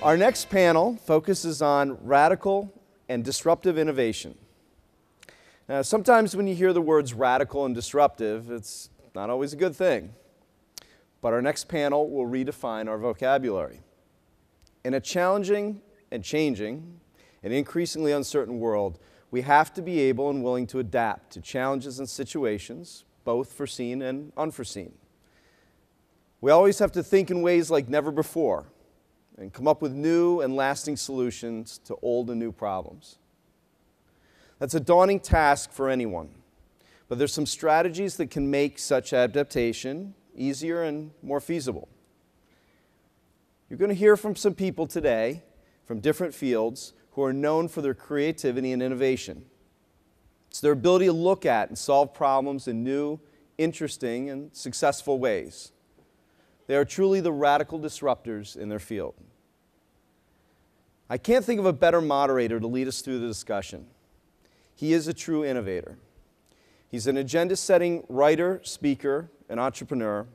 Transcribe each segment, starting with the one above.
Our next panel focuses on radical and disruptive innovation. Now, sometimes when you hear the words radical and disruptive, it's not always a good thing. But our next panel will redefine our vocabulary. In a challenging and changing and increasingly uncertain world, we have to be able and willing to adapt to challenges and situations, both foreseen and unforeseen. We always have to think in ways like never before and come up with new and lasting solutions to old and new problems. That's a daunting task for anyone, but there's some strategies that can make such adaptation easier and more feasible. You're going to hear from some people today from different fields who are known for their creativity and innovation. It's their ability to look at and solve problems in new, interesting, and successful ways. They are truly the radical disruptors in their field. I can't think of a better moderator to lead us through the discussion. He is a true innovator. He's an agenda-setting writer, speaker, and entrepreneur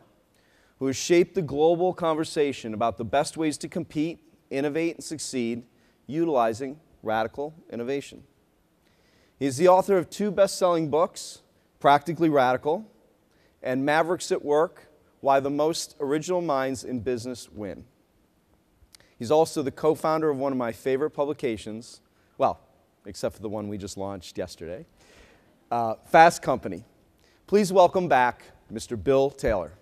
who has shaped the global conversation about the best ways to compete, innovate, and succeed utilizing radical innovation. He is the author of 2 best-selling books, Practically Radical and Mavericks at Work, Why the Most Original Minds in Business Win. He's also the co-founder of one of my favorite publications, well, except for the one we just launched yesterday, Fast Company. Please welcome back Mr. Bill Taylor.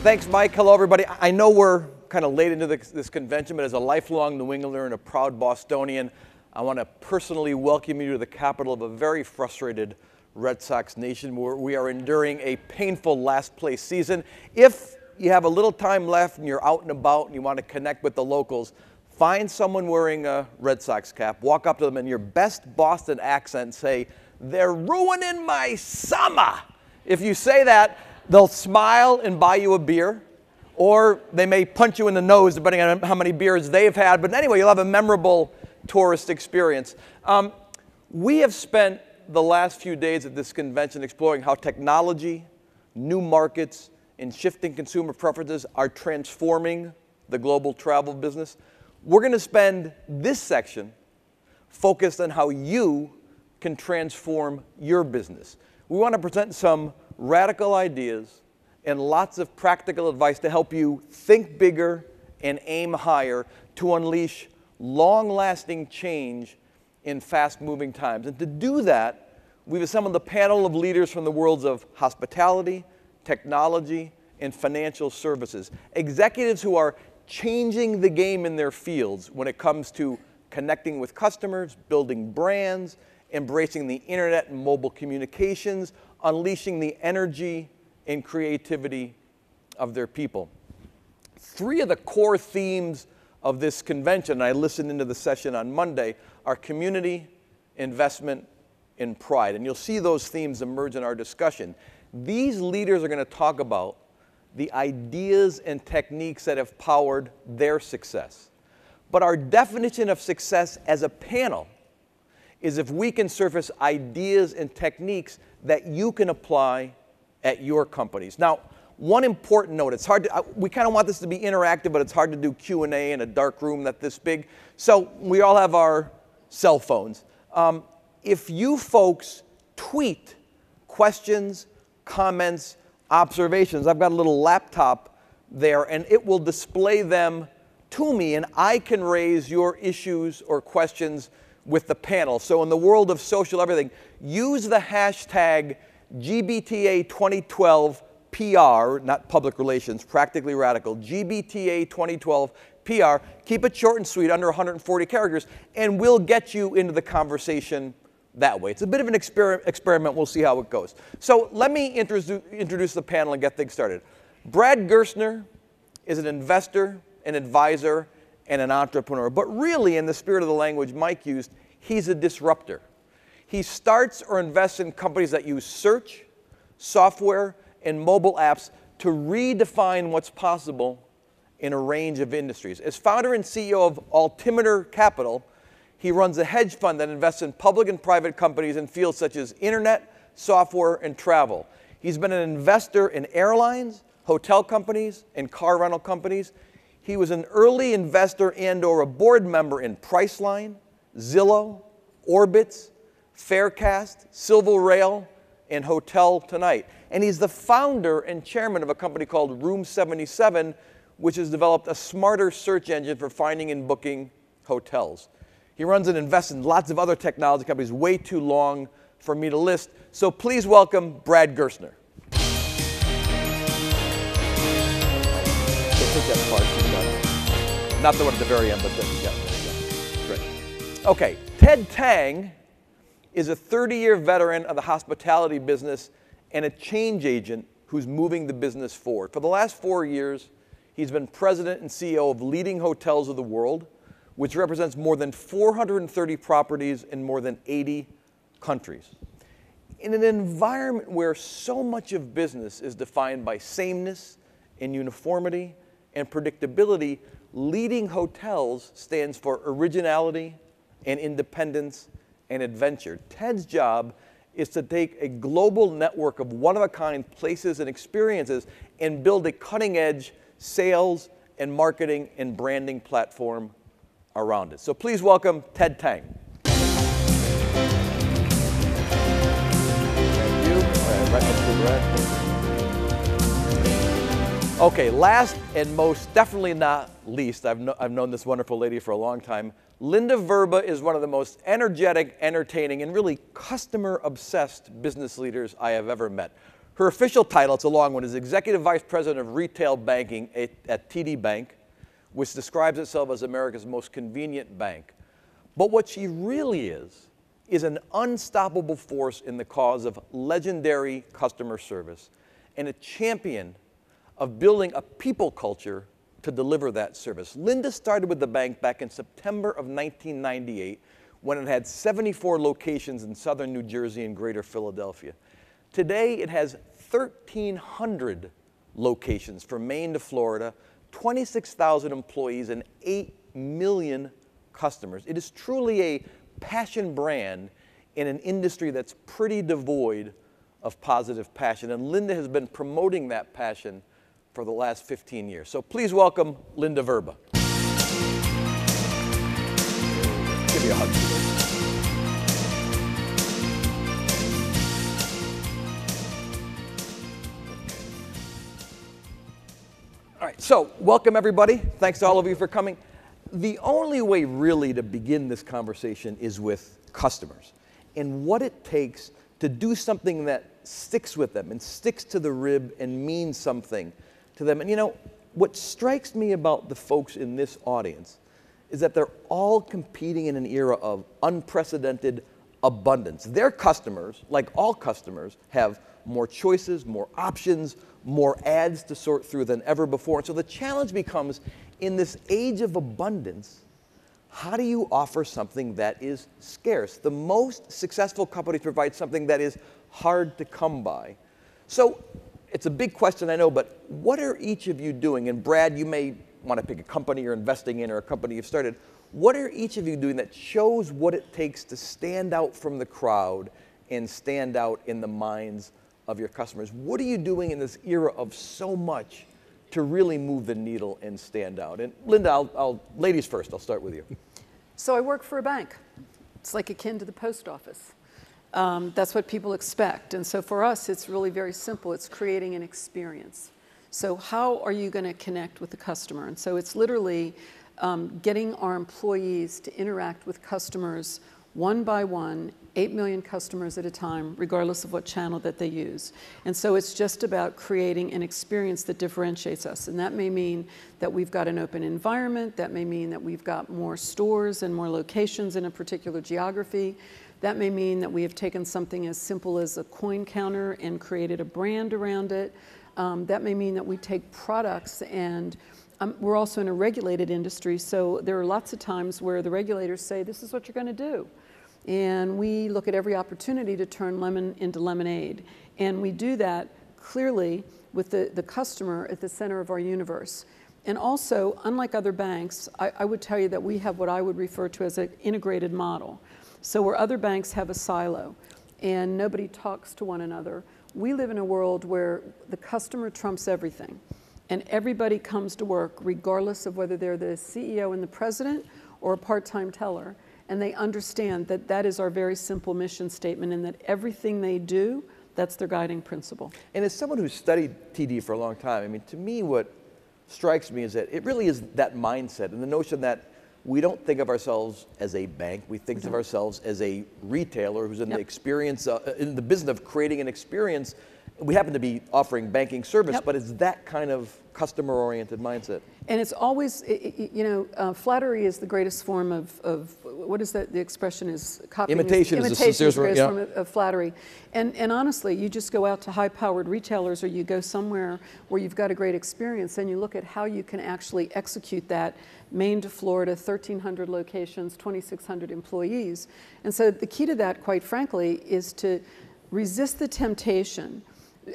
Thanks, Mike. Hello, everybody. I know we're kind of late into this convention, but as a lifelong New Englander and a proud Bostonian, I want to personally welcome you to the capital of a very frustrated Red Sox nation where we are enduring a painful last-place season. If you have a little time left and you're out and about and you want to connect with the locals, find someone wearing a Red Sox cap, walk up to them in your best Boston accent and say, "They're ruining my summer." If you say that, they'll smile and buy you a beer, or they may punch you in the nose depending on how many beers they've had. But anyway, you'll have a memorable tourist experience. We have spent the last few days at this convention exploring how technology, new markets, and shifting consumer preferences are transforming the global travel business. We're going to spend this section focused on how you can transform your business. We want to present some radical ideas and lots of practical advice to help you think bigger and aim higher to unleash long-lasting change in fast-moving times. And to do that, we've assembled a panel of leaders from the worlds of hospitality, technology, and financial services. Executives who are changing the game in their fields when it comes to connecting with customers, building brands, embracing the internet and mobile communications, unleashing the energy and creativity of their people. 3 of the core themes of this convention, I listened into the session on Monday, are community, investment, and pride. And you'll see those themes emerge in our discussion. These leaders are going to talk about the ideas and techniques that have powered their success. But our definition of success as a panel is if we can surface ideas and techniques that you can apply at your companies. Now, one important note, it's hard to, we kind of want this to be interactive, but it's hard to do Q&A in a dark room that's this big. So we all have our cell phones. If you folks tweet questions, comments, observations, I've got a little laptop there, and it will display them to me, and I can raise your issues or questions with the panel. So in the world of social everything, use the hashtag GBTA 2012 PR, not public relations, practically radical, GBTA 2012 PR. Keep it short and sweet, under 140 characters, and we'll get you into the conversation that way. It's a bit of an experiment. We'll see how it goes. So let me introduce the panel and get things started. Brad Gerstner is an investor, an advisor, and an entrepreneur. But really, in the spirit of the language Mike used, he's a disruptor. He starts or invests in companies that use search, software, and mobile apps to redefine what's possible in a range of industries. As founder and CEO of Altimeter Capital, he runs a hedge fund that invests in public and private companies in fields such as internet, software, and travel. He's been an investor in airlines, hotel companies, and car rental companies. He was an early investor and/or a board member in Priceline, Zillow, Orbitz, Faircast, Silver Rail, and Hotel Tonight. And he's the founder and chairman of a company called Room 77, which has developed a smarter search engine for finding and booking hotels. He runs and invests in lots of other technology companies, way too long for me to list. So please welcome Brad Gerstner. Not the one at the very end, but there you go. Great. Okay, Ted Tang is a 30-year veteran of the hospitality business and a change agent who's moving the business forward. For the last 4 years, he's been president and CEO of leading hotels of the world, which represents more than 430 properties in more than 80 countries. In an environment where so much of business is defined by sameness and uniformity and predictability, leading hotels stands for originality and independence and adventure. Ted's job is to take a global network of one-of-a-kind places and experiences and build a cutting-edge sales and marketing and branding platform around it. So please welcome Ted Tang. Thank you. All right, right next to Brad. Okay, last and most definitely not least, I've known this wonderful lady for a long time. Linda Verba is one of the most energetic, entertaining, and really customer-obsessed business leaders I have ever met. Her official title, it's a long one, is Executive Vice President of Retail Banking at TD Bank, which describes itself as America's most convenient bank. But what she really is an unstoppable force in the cause of legendary customer service and a champion of building a people culture to deliver that service. Linda started with the bank back in September of 1998 when it had 74 locations in southern New Jersey and greater Philadelphia. Today it has 1,300 locations from Maine to Florida, 26,000 employees, and 8 million customers. It is truly a passion brand in an industry that's pretty devoid of positive passion. And Linda has been promoting that passion for the last 15 years. So please welcome Linda Verba. Give me a hug. All right, so welcome everybody. Thanks to all of you for coming. The only way really to begin this conversation is with customers and what it takes to do something that sticks with them and sticks to the rib and means something to them. And you know, what strikes me about the folks in this audience is that they're all competing in an era of unprecedented abundance. Their customers, like all customers, have more choices, more options, more ads to sort through than ever before. And so the challenge becomes, in this age of abundance, how do you offer something that is scarce? The most successful companies provide something that is hard to come by. So it's a big question, I know, but what are each of you doing? And Brad, you may want to pick a company you're investing in or a company you've started. What are each of you doing that shows what it takes to stand out from the crowd and stand out in the minds of your customers? What are you doing in this era of so much to really move the needle and stand out? And Linda, ladies first, I'll start with you. So I work for a bank. It's like akin to the post office. That's what people expect. And so for us, it's really very simple. It's creating an experience. So how are you going to connect with the customer? And so it's literally getting our employees to interact with customers one by one, 8 million customers at a time, regardless of what channel that they use. And so it's just about creating an experience that differentiates us. And that may mean that we've got an open environment. That may mean that we've got more stores and more locations in a particular geography. That may mean that we have taken something as simple as a coin counter and created a brand around it. That may mean that we take products and we're also in a regulated industry, so there are lots of times where the regulators say, this is what you're going to do. And we look at every opportunity to turn lemon into lemonade. And we do that clearly with the customer at the center of our universe. And also, unlike other banks, I would tell you that we have what I would refer to as an integrated model. So where other banks have a silo and nobody talks to one another, We live in a world where the customer trumps everything. And everybody comes to work regardless of whether they're the CEO and the president or a part-time teller. And they understand that that is our very simple mission statement, and that everything they do, that's their guiding principle. And as someone who's studied TD for a long time, I mean, to me what strikes me is that it really is that mindset and the notion that we don't think of ourselves as a bank. We think of ourselves as a retailer who's in the experience, in the business of creating an experience. We happen to be offering banking service, but it's that kind of customer-oriented mindset. And it's always, flattery is the greatest form of what is that? The expression is copying. Imitation is the sincerest form of flattery. And honestly, you just go out to high-powered retailers, or you go somewhere where you've got a great experience, and you look at how you can actually execute that. Maine to Florida, 1,300 locations, 2,600 employees. And so the key to that, quite frankly, is to resist the temptation,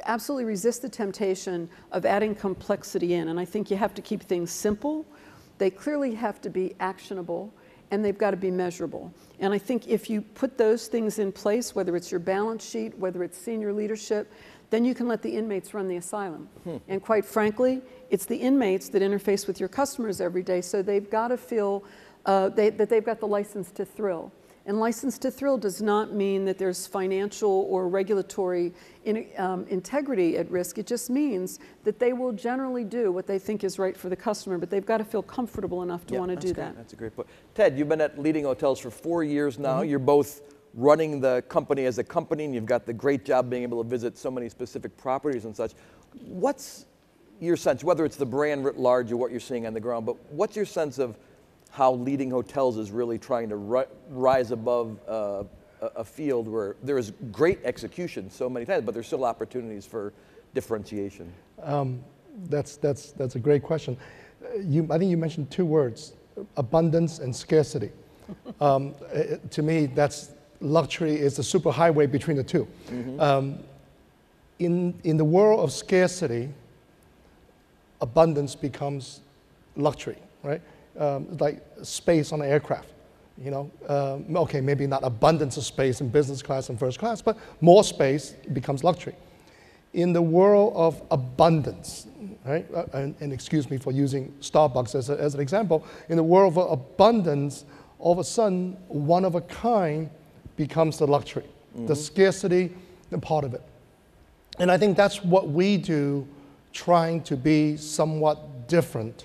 absolutely resist the temptation of adding complexity in. And I think you have to keep things simple. They clearly have to be actionable, and they've got to be measurable. And I think if you put those things in place, whether it's your balance sheet, whether it's senior leadership, then you can let the inmates run the asylum. And quite frankly, it's the inmates that interface with your customers every day, so they've got to feel that they've got the license to thrill. And license to thrill does not mean that there's financial or regulatory integrity at risk. It just means that they will generally do what they think is right for the customer, but they've got to feel comfortable enough to want to do that. That's a great point. Ted, you've been at Leading Hotels for 4 years now. You're both running the company as a company, and you've got the great job being able to visit so many specific properties and such. What's your sense, whether it's the brand writ large or what you're seeing on the ground, but what's your sense of how Leading Hotels is really trying to rise above a field where there is great execution so many times, but there's still opportunities for differentiation? That's a great question. I think you mentioned two words, abundance and scarcity. To me, that's luxury is the superhighway between the two. In the world of scarcity, abundance becomes luxury, right? Like space on an aircraft, okay, maybe not abundance of space in business class and first class, but more space becomes luxury. In the world of abundance, right, and excuse me for using Starbucks as an example, in the world of abundance, all of a sudden, one of a kind becomes the luxury, the scarcity, the part of it. And I think that's what we do, trying to be somewhat different,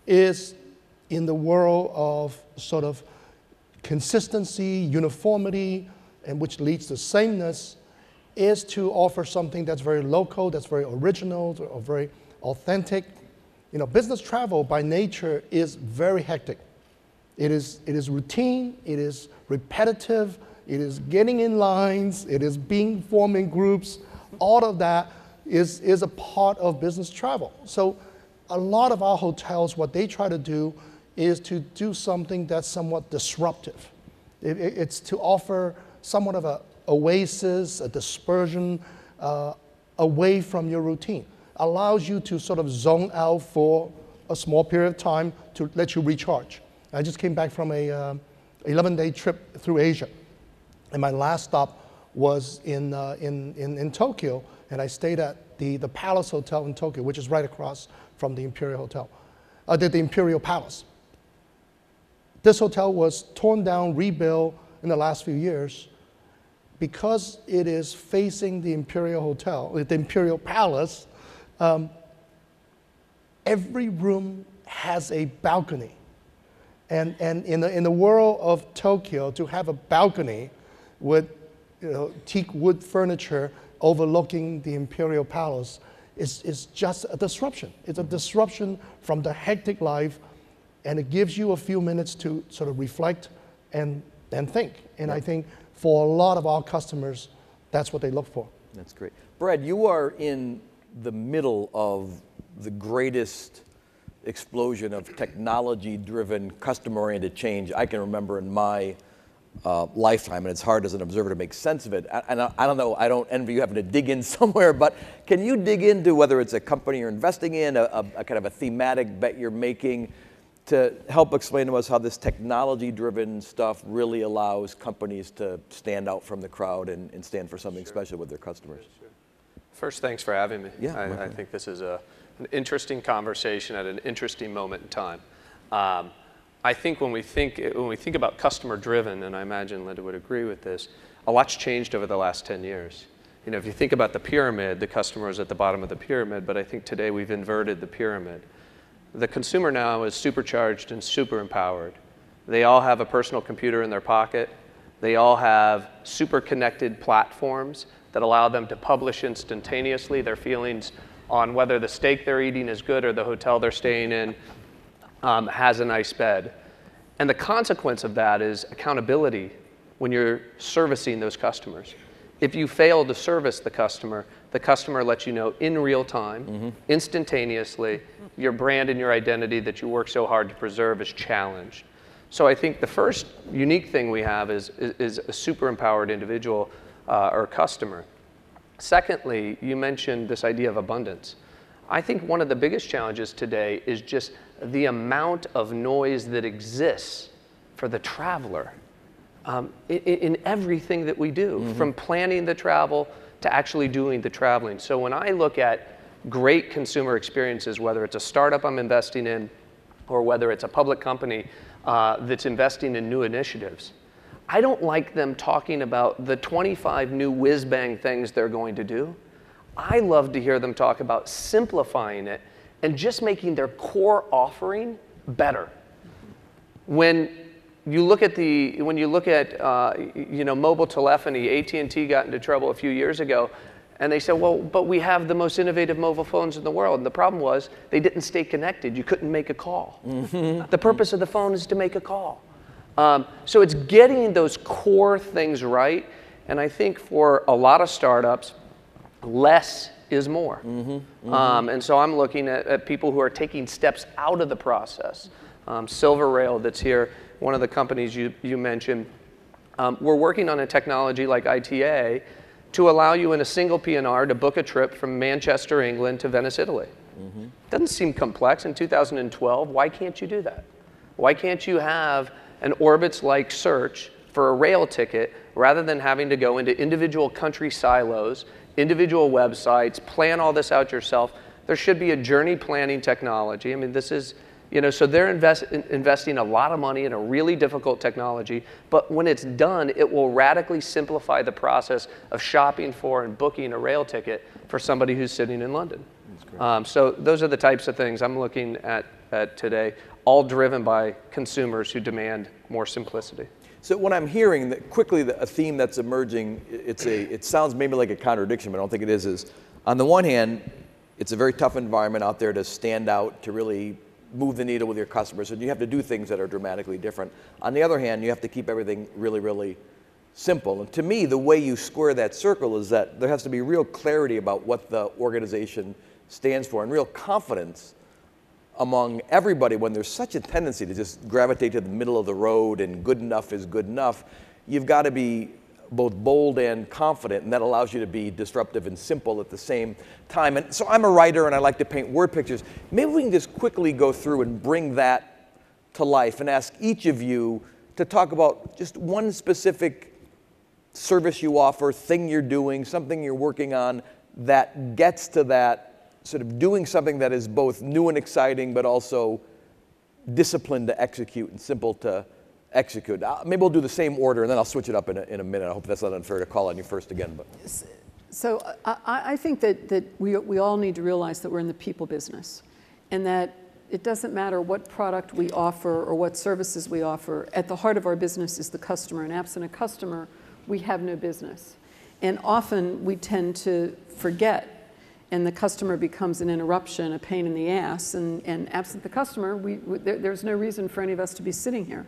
is in the world of sort of consistency, uniformity, and which leads to sameness, is to offer something that's very local, that's very original, or very authentic. Business travel by nature is very hectic. It is routine, it is repetitive, it is getting in lines, it is forming groups. All of that is a part of business travel. So a lot of our hotels, what they try to do is to do something that's somewhat disruptive. It's to offer somewhat of an oasis, a dispersion away from your routine. Allows you to sort of zone out for a small period of time to let you recharge. I just came back from a 11-day trip through Asia, and my last stop was in Tokyo, and I stayed at the Palace Hotel in Tokyo, which is right across from the Imperial Hotel, the Imperial Palace. This hotel was torn down, rebuilt in the last few years. Because it is facing the Imperial Hotel, the Imperial Palace, every room has a balcony. And in the world of Tokyo, to have a balcony with teak wood furniture overlooking the Imperial Palace is just a disruption. It's a disruption from the hectic life, and it gives you a few minutes to sort of reflect and think. And I think for a lot of our customers, that's what they look for. That's great. Brad, you are in the middle of the greatest explosion of technology-driven, customer-oriented change I can remember in my lifetime, and it's hard as an observer to make sense of it. And I don't know, I don't envy you having to dig in somewhere, but can you dig into whether it's a company you're investing in, a kind of a thematic bet you're making, to help explain to us how this technology-driven stuff really allows companies to stand out from the crowd and stand for something special with their customers? First, thanks for having me. Yeah, I think this is an interesting conversation at an interesting moment in time. I think when we think about customer driven, and I imagine Linda would agree with this, a lot's changed over the last 10 years. You know, if you think about the pyramid, the customer is at the bottom of the pyramid, but I think today we've inverted the pyramid. The consumer now is supercharged and super empowered. They all have a personal computer in their pocket. They all have super connected platforms that allow them to publish instantaneously their feelings on whether the steak they're eating is good or the hotel they're staying in has a nice bed. And the consequence of that is accountability when you're servicing those customers. If you fail to service the customer lets you know in real time, instantaneously, your brand and your identity that you work so hard to preserve is challenged. So I think the first unique thing we have is a super empowered individual or customer. Secondly, you mentioned this idea of abundance. I think one of the biggest challenges today is just the amount of noise that exists for the traveler in everything that we do, from planning the travel to actually doing the traveling. So when I look at great consumer experiences, whether it's a startup I'm investing in or whether it's a public company that's investing in new initiatives, I don't like them talking about the 25 new whiz-bang things they're going to do. I love to hear them talk about simplifying it and just making their core offering better. When you look at mobile telephony, AT&T got into trouble a few years ago, and they said, well, but we have the most innovative mobile phones in the world. And the problem was they didn't stay connected. You couldn't make a call. The purpose of the phone is to make a call. So it's getting those core things right. And I think for a lot of startups, less is more. And so I'm looking at people who are taking steps out of the process. Silver Rail that's here, one of the companies you mentioned, we're working on a technology like ITA to allow you in a single PNR to book a trip from Manchester, England to Venice, Italy. Doesn't seem complex in 2012. Why can't you do that? Why can't you have an Orbitz-like search for a rail ticket rather than having to go into individual country silos, individual websites, plan all this out yourself? There should be a journey planning technology. I mean, this is, so they're investing a lot of money in a really difficult technology, but when it's done, it will radically simplify the process of shopping for and booking a rail ticket for somebody who's sitting in London. So those are the types of things I'm looking at today, all driven by consumers who demand more simplicity. So when I'm hearing that quickly a theme that's emerging, it sounds maybe like a contradiction, but I don't think it is on the one hand, it's a very tough environment out there to stand out, to really move the needle with your customers, and you have to do things that are dramatically different. On the other hand, you have to keep everything really, really simple. And to me, the way you square that circle is that there has to be real clarity about what the organization stands for and real confidence among everybody when there's such a tendency to just gravitate to the middle of the road and good enough is good enough. You've got to be both bold and confident, and that allows you to be disruptive and simple at the same time. And so I'm a writer and I like to paint word pictures. Maybe we can just quickly go through and bring that to life and ask each of you to talk about just one specific service you offer, thing you're doing, something you're working on that gets to that sort of doing something that is both new and exciting, but also disciplined to execute and simple to execute. Maybe we'll do the same order, and then I'll switch it up in a minute. I hope that's not unfair to call on you first again. But so I think that we all need to realize that we're in the people business, and that it doesn't matter what product we offer or what services we offer. At the heart of our business is the customer, and absent a customer, we have no business. And often we tend to forget, and the customer becomes an interruption, a pain in the ass, and absent the customer, there's no reason for any of us to be sitting here.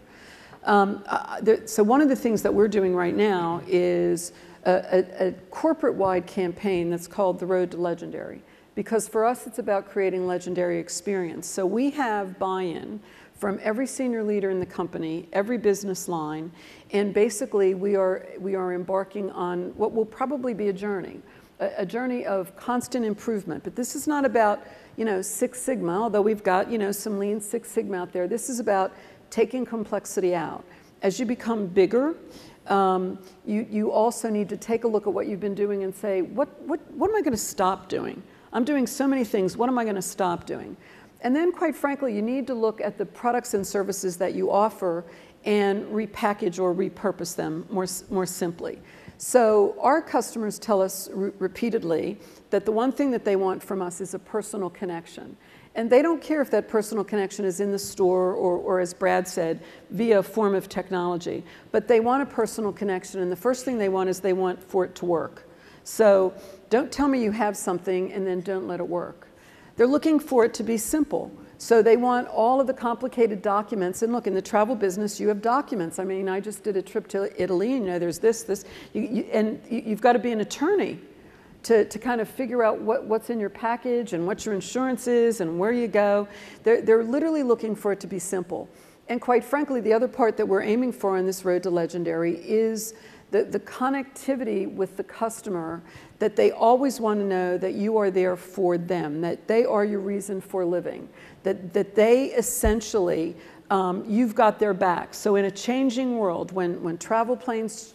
So one of the things that we're doing right now is a corporate-wide campaign that's called The Road to Legendary, because for us it's about creating legendary experience. So we have buy-in from every senior leader in the company, every business line, and basically we are embarking on what will probably be a journey of constant improvement. But this is not about, Six Sigma, although we've got, some lean Six Sigma out there. This is about taking complexity out. As you become bigger, you also need to take a look at what you've been doing and say, what am I going to stop doing? I'm doing so many things, what am I going to stop doing? And then, quite frankly, you need to look at the products and services that you offer and repackage or repurpose them more simply. So our customers tell us repeatedly that the one thing that they want from us is a personal connection. And they don't care if that personal connection is in the store or as Brad said, via a form of technology. But they want a personal connection, and the first thing they want is they want for it to work. So don't tell me you have something and then don't let it work. They're looking for it to be simple. So they want all of the complicated documents. And look, in the travel business, you have documents. I mean, I just did a trip to Italy, and, you know, there's this. And you've got to be an attorney to kind of figure out what's in your package and what your insurance is and where you go. They're literally looking for it to be simple. And quite frankly, the other part that we're aiming for on this road to legendary is the connectivity with the customer, that they always want to know that you are there for them, that they are your reason for living, that they essentially, you've got their back. So in a changing world, when travel plans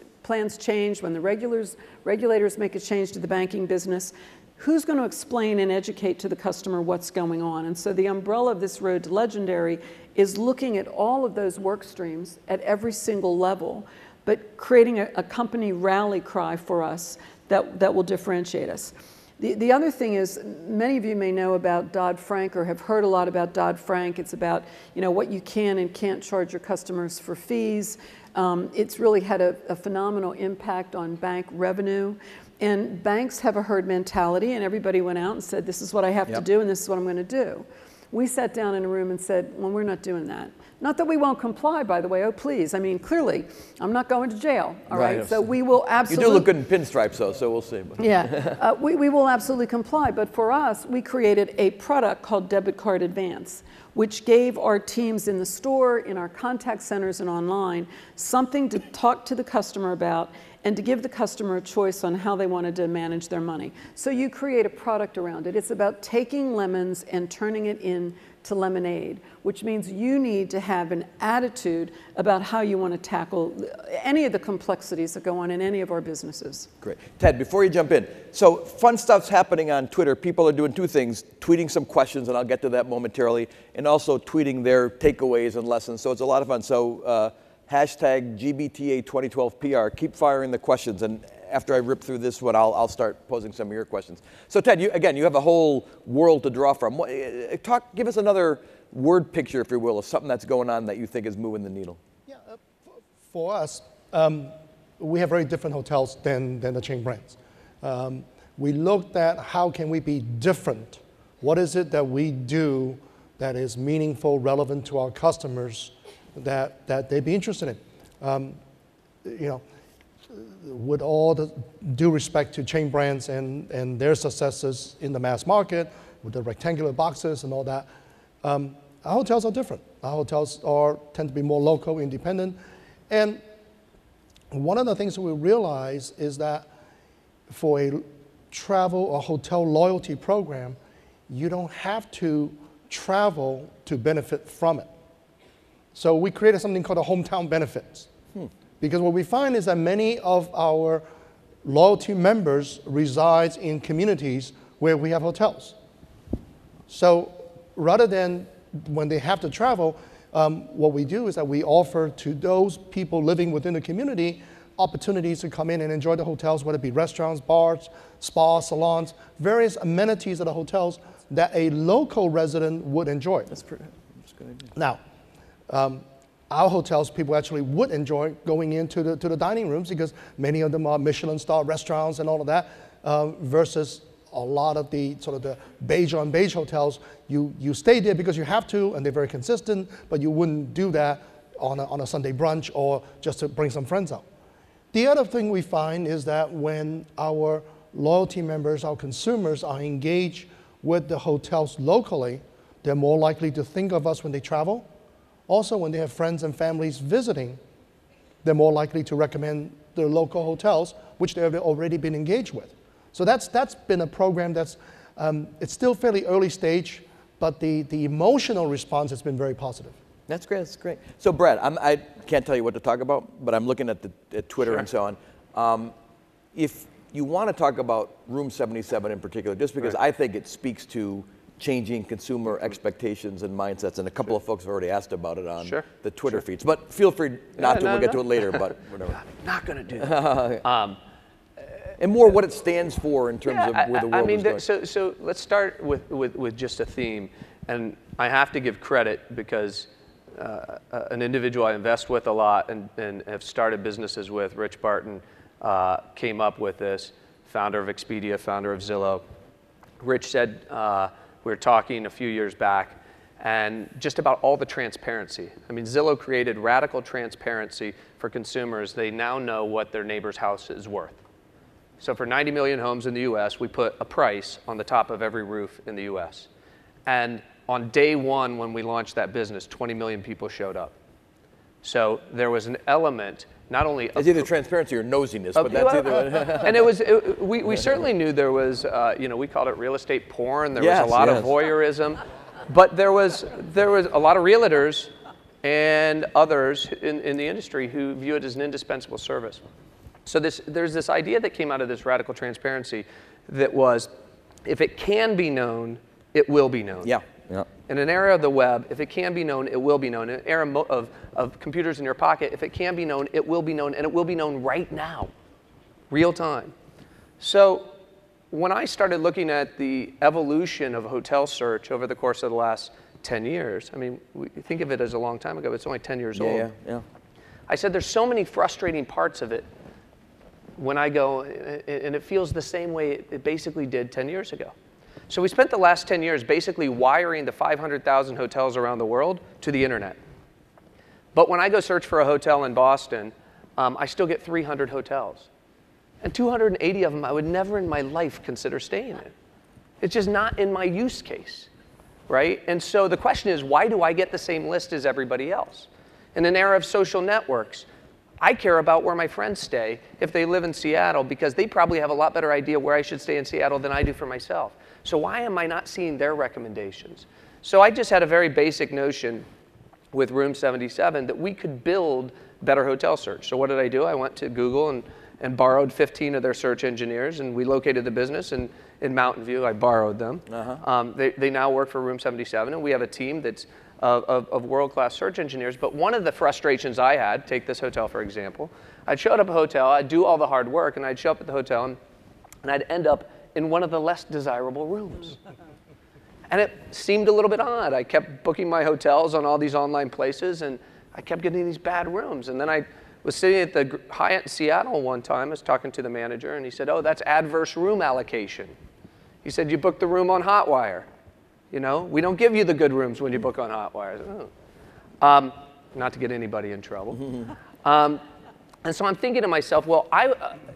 change, when the regulators make a change to the banking business, who's going to explain and educate to the customer what's going on? And so the umbrella of this road to legendary is looking at all of those work streams at every single level, but creating a company rally cry for us that will differentiate us. The other thing is, many of you may know about Dodd-Frank or have heard a lot about Dodd-Frank. It's about, you know, what you can and can't charge your customers for fees. It's really had a phenomenal impact on bank revenue. And banks have a herd mentality, and everybody went out and said, this is what I have to do and this is what I'm going to do. We sat down in a room and said, well, we're not doing that. Not that we won't comply, by the way, oh please. I mean, clearly, I'm not going to jail, all right? So we will absolutely— You do look good in pinstripes though, so we'll see. Yeah, we will absolutely comply, but for us, we created a product called Debit Card Advance, which gave our teams in the store, in our contact centers and online, something to talk to the customer about and to give the customer a choice on how they wanted to manage their money. So you create a product around it. It's about taking lemons and turning it into lemonade, which means you need to have an attitude about how you want to tackle any of the complexities that go on in any of our businesses. Great. Ted, before you jump in, so fun stuff's happening on Twitter. People are doing two things, tweeting some questions, and I'll get to that momentarily, and also tweeting their takeaways and lessons. So it's a lot of fun. So hashtag GBTA 2012 PR. Keep firing the questions, and after I rip through this one, I'll start posing some of your questions. So Ted, you have a whole world to draw from. Give us another word picture, if you will, of something that's going on that you think is moving the needle. Yeah, for us, we have very different hotels than the chain brands. We looked at how can we be different. What is it that we do that is meaningful, relevant to our customers, that they'd be interested in. You know, with all the due respect to chain brands and their successes in the mass market, with the rectangular boxes and all that, our hotels are different. Our hotels tend to be more local, independent. And one of the things that we realize is that for a travel or hotel loyalty program, you don't have to travel to benefit from it. So we created something called a hometown benefits. Because what we find is that many of our loyalty members reside in communities where we have hotels. So rather than when they have to travel, what we do is that we offer to those people living within the community opportunities to come in and enjoy the hotels, whether it be restaurants, bars, spas, salons, various amenities of the hotels that a local resident would enjoy. That's good idea. Now, our hotels, people actually would enjoy going into the dining rooms because many of them are Michelin-star restaurants and all of that, versus a lot of the sort of the beige on beige hotels. You stay there because you have to, and they're very consistent, but you wouldn't do that on a Sunday brunch or just to bring some friends out. The other thing we find is that when our loyalty members, our consumers, are engaged with the hotels locally, they're more likely to think of us when they travel. Also, when they have friends and families visiting, they're more likely to recommend the local hotels, which they've already been engaged with. So that's been a program that's, it's still fairly early stage, but the emotional response has been very positive. That's great. That's great. So, Brad, I can't tell you what to talk about, but I'm looking at Twitter and so on. If you want to talk about Room 77 in particular, just because I think it speaks to changing consumer expectations and mindsets, and a couple of folks have already asked about it on the Twitter feeds. But feel free not to. We'll get to it later. But whatever. I'm not going to do that. And more what it stands for in terms of where the world is going. So let's start with just a theme. And I have to give credit because an individual I invest with a lot and have started businesses with, Rich Barton, came up with this, founder of Expedia, founder of Zillow. Rich said, we were talking a few years back, and just about all the transparency. I mean, Zillow created radical transparency for consumers. They now know what their neighbor's house is worth. So for 90 million homes in the US, we put a price on the top of every roof in the US. And on day one, when we launched that business, 20 million people showed up. So there was an element, not only it's either transparency or nosiness, but that's either one. And we certainly knew there was, we called it real estate porn. There was a lot of voyeurism, but there was a lot of realtors and others in the industry who view it as an indispensable service. So there's this idea that came out of this radical transparency that was, if it can be known, it will be known. Yeah. In an era of the web, if it can be known, it will be known. In an era of computers in your pocket, if it can be known, it will be known, and it will be known right now, real time. So when I started looking at the evolution of hotel search over the course of the last 10 years, I mean, we think of it as a long time ago, but it's only 10 years old. Yeah. I said there's so many frustrating parts of it when I go, and it feels the same way it basically did 10 years ago. So we spent the last 10 years basically wiring the 500,000 hotels around the world to the internet. But when I go search for a hotel in Boston, I still get 300 hotels. And 280 of them I would never in my life consider staying in. It's just not in my use case, right? And so the question is, why do I get the same list as everybody else? In an era of social networks, I care about where my friends stay if they live in Seattle because they probably have a lot better idea where I should stay in Seattle than I do for myself. So why am I not seeing their recommendations? So I just had a very basic notion with Room 77 that we could build better hotel search. So what did I do? I went to Google and borrowed 15 of their search engineers, and we located the business in Mountain View. I borrowed them. They now work for Room 77, and we have a team that's of world-class search engineers. But one of the frustrations I had, take this hotel for example, I'd show up at a hotel, I'd do all the hard work, and I'd show up at the hotel, and I'd end up in one of the less desirable rooms. And it seemed a little bit odd. I kept booking my hotels on all these online places, and I kept getting these bad rooms. And then I was sitting at the Hyatt in Seattle one time. I was talking to the manager, and he said, oh, that's adverse room allocation. He said, you booked the room on Hotwire. You know, we don't give you the good rooms when you book on Hotwire. Oh. Not to get anybody in trouble. And so I'm thinking to myself, well,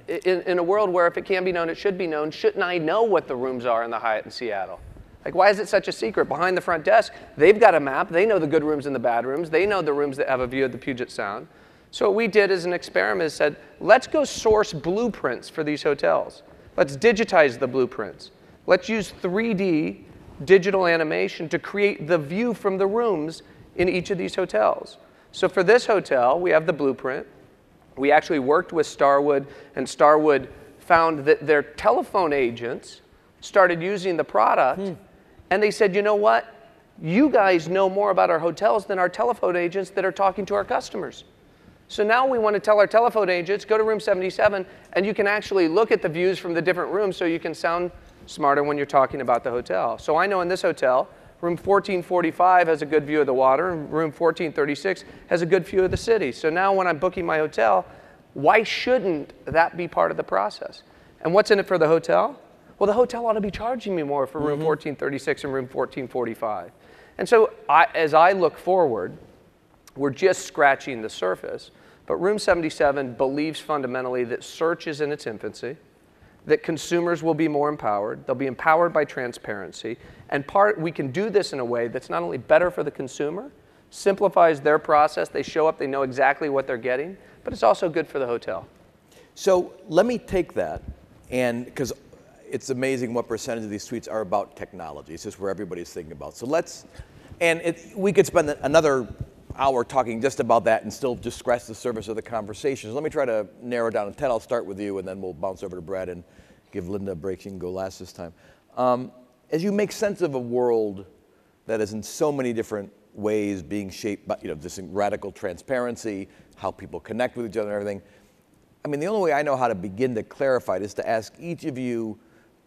in a world where if it can be known, it should be known, shouldn't I know what the rooms are in the Hyatt in Seattle? Like, why is it such a secret? Behind the front desk, they've got a map. They know the good rooms and the bad rooms. They know the rooms that have a view of the Puget Sound. So what we did as an experiment is said, let's go source blueprints for these hotels. Let's digitize the blueprints. Let's use 3D digital animation to create the view from the rooms in each of these hotels. So for this hotel, we have the blueprint. We actually worked with Starwood, and Starwood found that their telephone agents started using the product, and they said, you know what? You guys know more about our hotels than our telephone agents that are talking to our customers. So now we want to tell our telephone agents, go to Room 77, and you can actually look at the views from the different rooms so you can sound smarter when you're talking about the hotel. So I know in this hotel, Room 1445 has a good view of the water, and Room 1436 has a good view of the city. So now when I'm booking my hotel, why shouldn't that be part of the process? And what's in it for the hotel? Well, the hotel ought to be charging me more for Room 1436 and Room 1445. And so as I look forward, we're just scratching the surface, but Room 77 believes fundamentally that search is in its infancy, that consumers will be more empowered. They'll be empowered by transparency. And we can do this in a way that's not only better for the consumer, simplifies their process, they show up, they know exactly what they're getting, but it's also good for the hotel. So let me take that, and because it's amazing what percentage of these tweets are about technology. It's just where everybody's thinking about. So we could spend another hour talking just about that and still just scratch the surface of the conversation. So let me try to narrow down. And Ted, I'll start with you, and then we'll bounce over to Brad and give Linda a break. She can go last this time. As you make sense of a world that is in so many different ways being shaped by, this radical transparency, how people connect with each other and everything, I mean, the only way I know how to begin to clarify it is to ask each of you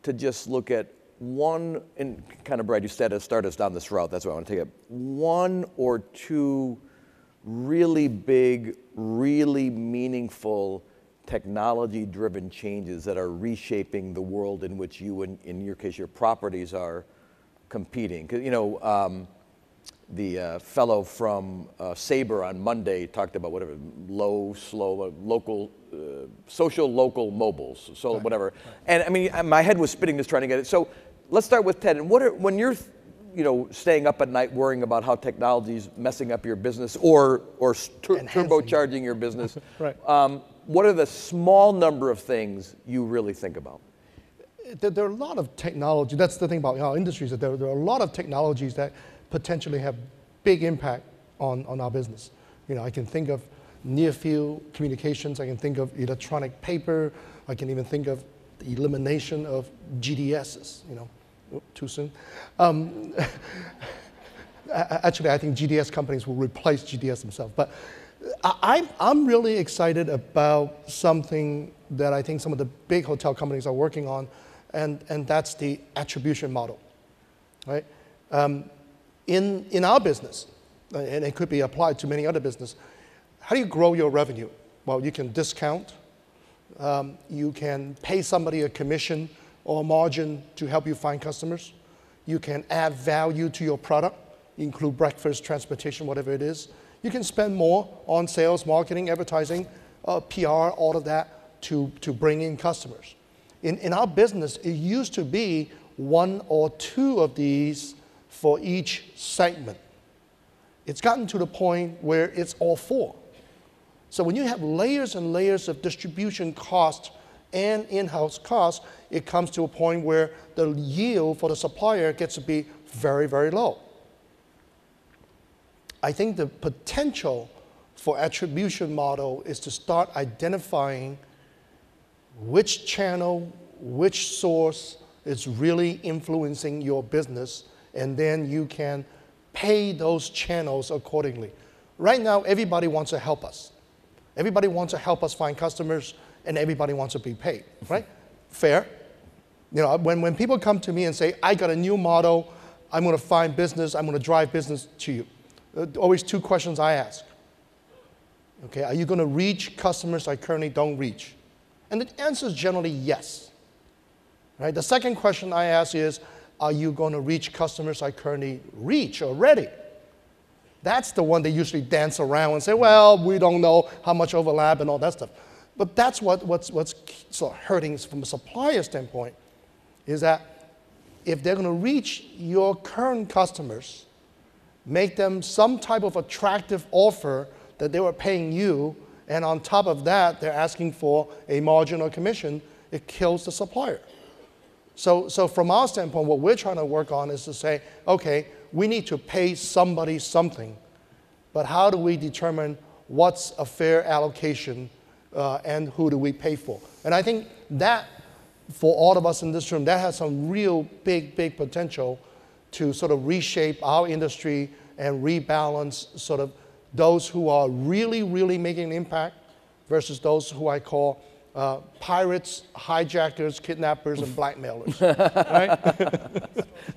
to just look at one, and kind of, Brad, you said to start us down this route, that's why I want to take it, one or two really big, really meaningful technology-driven changes that are reshaping the world in which you, and in your case, your properties are competing. 'Cause, the fellow from Sabre on Monday talked about whatever, local, social local mobiles, so right, whatever. Right. And I mean, my head was spinning just trying to get it. So let's start with Ted. And when you're, staying up at night worrying about how technology's messing up your business or turbocharging your business, right, what are the small number of things you really think about? There are a lot of technology. That's the thing about our industries, that there are a lot of technologies that potentially have big impact on our business. I can think of near field communications. I can think of electronic paper. I can even think of the elimination of GDSs. Too soon. Actually, I think GDS companies will replace GDS themselves. But I'm really excited about something that I think some of the big hotel companies are working on, and that's the attribution model, right? In our business, and it could be applied to many other businesses, how do you grow your revenue? Well, you can discount. You can pay somebody a commission or a margin to help you find customers. You can add value to your product, include breakfast, transportation, whatever it is. You can spend more on sales, marketing, advertising, PR, all of that to bring in customers. In our business, it used to be one or two of these for each segment. It's gotten to the point where it's all four. So when you have layers and layers of distribution costs and in-house costs, it comes to a point where the yield for the supplier gets to be very, very low. I think the potential for attribution model is to start identifying which channel, which source is really influencing your business, and then you can pay those channels accordingly. Right now, everybody wants to help us. Everybody wants to help us find customers, and everybody wants to be paid, right? Fair. When people come to me and say, I got a new model, I'm going to find business, I'm going to drive business to you. Always two questions I ask. Okay, are you going to reach customers I currently don't reach? And the answer is generally yes. Right? The second question I ask is, are you going to reach customers I currently reach already? That's the one they usually dance around and say, well, we don't know how much overlap and all that stuff. But that's what's sort of hurting from a supplier standpoint, is that if they're going to reach your current customers, make them some type of attractive offer that they were paying you, and on top of that, they're asking for a margin or commission, it kills the supplier. So from our standpoint, what we're trying to work on is to say, okay, we need to pay somebody something, but how do we determine what's a fair allocation and who do we pay for? And I think that, for all of us in this room, that has some real big potential to sort of reshape our industry and rebalance sort of those who are really making an impact versus those who I call pirates, hijackers, kidnappers, and blackmailers. Right?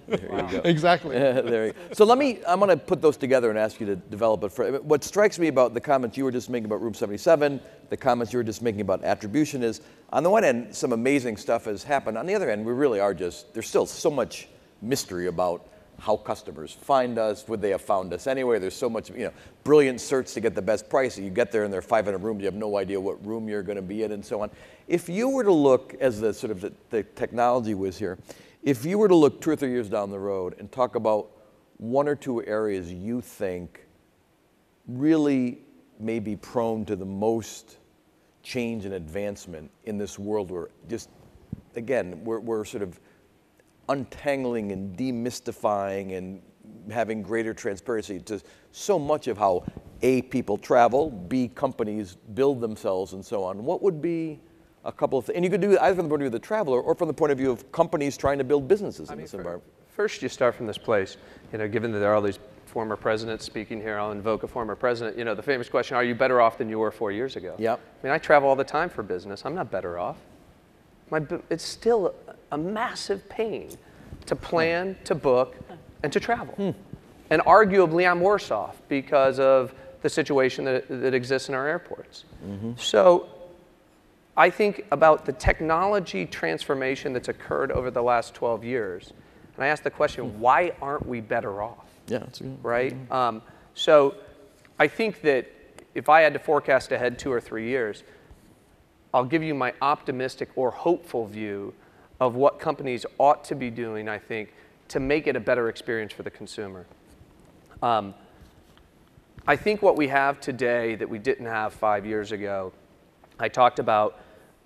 There you go. Exactly. There you go. So I'm going to put those together and ask you to develop it. What strikes me about the comments you were just making about Room 77, the comments you were just making about attribution is, on the one end, some amazing stuff has happened. On the other end, we really are there's still so much mystery about how customers find us. Would they have found us anyway? There's so much, brilliant search to get the best price. You get there and there are 500 rooms. You have no idea what room you're going to be in and so on. If you were to look, as the sort of the technology whiz here, if you were to look 2 or 3 years down the road and talk about 1 or 2 areas you think really may be prone to the most change and advancement in this world where just, again, we're sort of untangling and demystifying and having greater transparency to so much of how A, people travel, B, companies build themselves and so on. What would be a couple of things? And you could do it either from the point of view of the traveler or from the point of view of companies trying to build businesses in this environment. First, you start from this place. Given that there are all these former presidents speaking here, I'll invoke a former president. The famous question, are you better off than you were 4 years ago? Yep. I travel all the time for business. I'm not better off. It's still a massive pain to plan, to book, and to travel. And arguably, I'm worse off because of the situation that exists in our airports. So I think about the technology transformation that's occurred over the last 12 years. And I ask the question, why aren't we better off? Yeah, that's good. Right? So I think that if I had to forecast ahead 2 or 3 years, I'll give you my optimistic or hopeful view of what companies ought to be doing, I think, to make it a better experience for the consumer. I think what we have today that we didn't have 5 years ago, I talked about